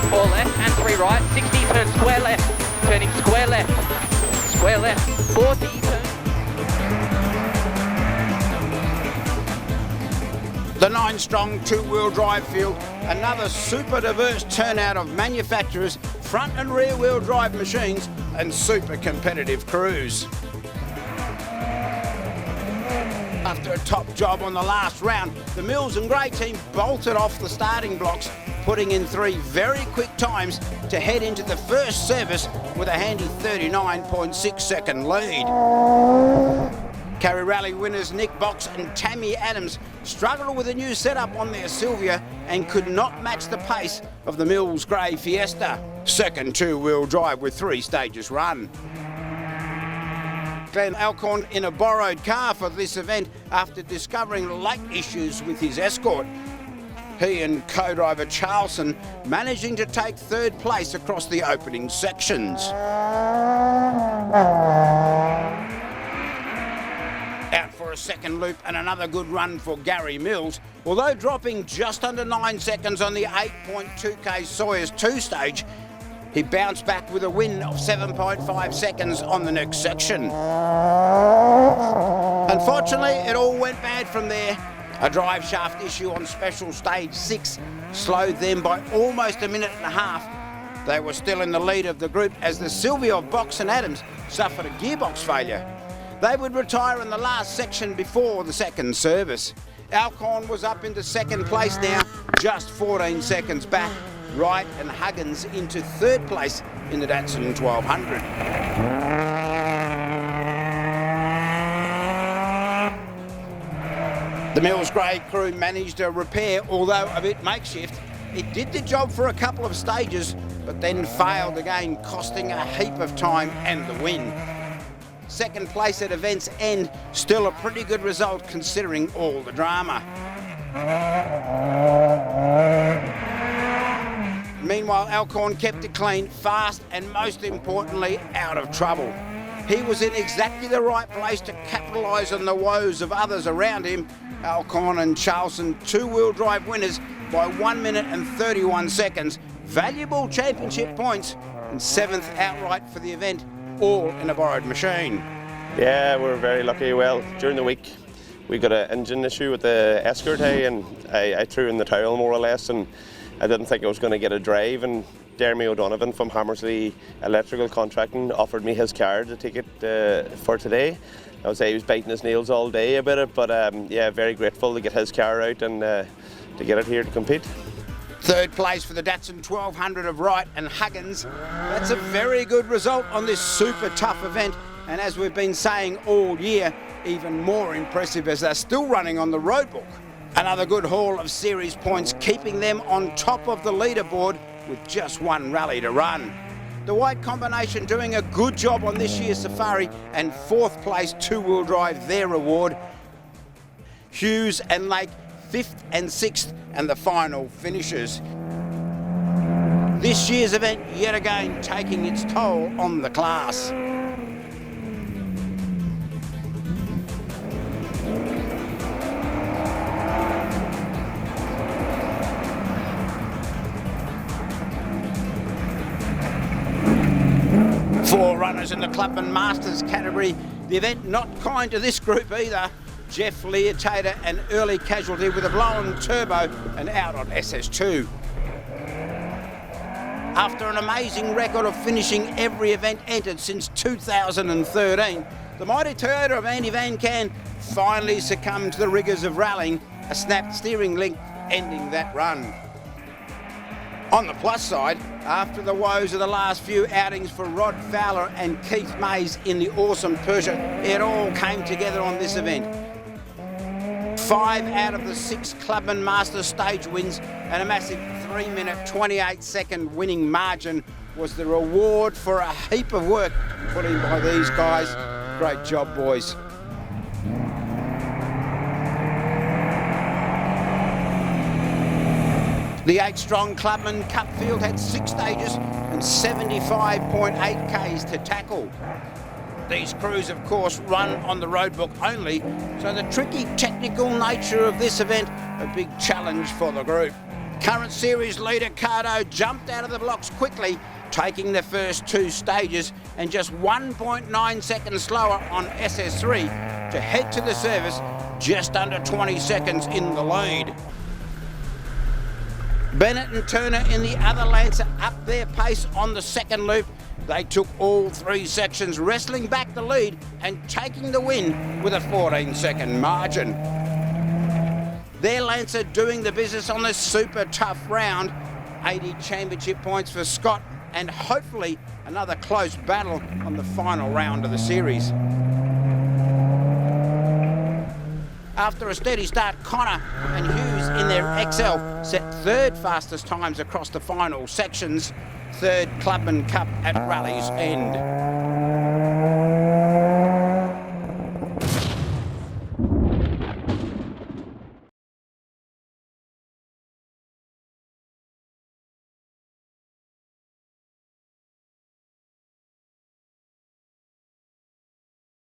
4 left and 3 right, 60 turn square left, turning square left, 40 turn. The 9-strong two-wheel drive field, another super diverse turnout of manufacturers, front and rear wheel drive machines and super competitive crews. After a top job on the last round, the Mills and Gray team bolted off the starting blocks, putting in 3 very quick times to head into the first service with a handy 39.6 second lead. Carry Rally winners Nick Box and Tammy Adams struggled with a new setup on their Sylvia and could not match the pace of the Mills Grey Fiesta. Second two-wheel drive with 3 stages run. Glenn Alcorn in a borrowed car for this event after discovering late issues with his Escort. He and co-driver Charlson managing to take 3rd place across the opening sections. Out for a second loop and another good run for Gary Mills. Although dropping just under 9 seconds on the 8.2k Sawyers 2 stage, he bounced back with a win of 7.5 seconds on the next section. Unfortunately, it all went bad from there. A drive shaft issue on special stage 6 slowed them by almost a minute and a half. They were still in the lead of the group as the Sylvia of Box and Adams suffered a gearbox failure. They would retire in the last section before the second service. Alcorn was up into 2nd place now, just 14 seconds back. Wright and Huggins into 3rd place in the Datsun 1200. The Mills Grey crew managed a repair, although a bit makeshift. It did the job for a couple of stages, but then failed again, costing a heap of time and the win. 2nd place at event's end, still a pretty good result considering all the drama. Meanwhile, Alcorn kept it clean, fast and most importantly, out of trouble. He was in exactly the right place to capitalise on the woes of others around him. Alcorn and Charlson, two-wheel drive winners by 1 minute and 31 seconds. Valuable championship points and 7th outright for the event, all in a borrowed machine. Yeah, we're very lucky. Well, during the week we got an engine issue with the Escort, and I threw in the towel more or less, and I didn't think I was going to get a drive, and Jeremy O'Donovan from Hammersley Electrical Contracting offered me his car to take it for today. I would say he was biting his nails all day about it, but yeah, very grateful to get his car out and to get it here to compete. 3rd place for the Datsun 1200 of Wright and Huggins. That's a very good result on this super tough event, and as we've been saying all year, even more impressive as they're still running on the road book. Another good haul of series points, keeping them on top of the leaderboard with just 1 rally to run. The White combination doing a good job on this year's safari, and 4th place two-wheel drive their reward. Hughes and Lake 5th and 6th and the final finishers. This year's event yet again taking its toll on the class. Four runners in the Clubman Masters category. The event not kind to this group either. Jeff Leotator, an early casualty with a blown turbo and out on SS2. After an amazing record of finishing every event entered since 2013, the mighty Toyota of Andy Van Can finally succumbed to the rigours of rallying, a snapped steering link ending that run. On the plus side, after the woes of the last few outings for Rod Fowler and Keith Mays in the awesome Peugeot, it all came together on this event. 5 out of the 6 Clubman Masters stage wins and a massive 3-minute 28-second winning margin was the reward for a heap of work put in by these guys. Great job, boys. The 8-strong Clubman Cup field had 6 stages and 75.8 Ks to tackle. These crews, of course, run on the roadbook only, so the tricky technical nature of this event, a big challenge for the group. Current series leader Cardo jumped out of the blocks quickly, taking the first 2 stages and just 1.9 seconds slower on SS3 to head to the service just under 20 seconds in the lead. Bennett and Turner in the other Lancer upped their pace on the second loop. They took all 3 sections, wrestling back the lead and taking the win with a 14-second margin. Their Lancer doing the business on this super tough round. 80 championship points for Scott and hopefully another close battle on the final round of the series. After a steady start, Connor and Hughes in their XL set 3rd fastest times across the final sections. 3rd Clubman Cup at Rally's End.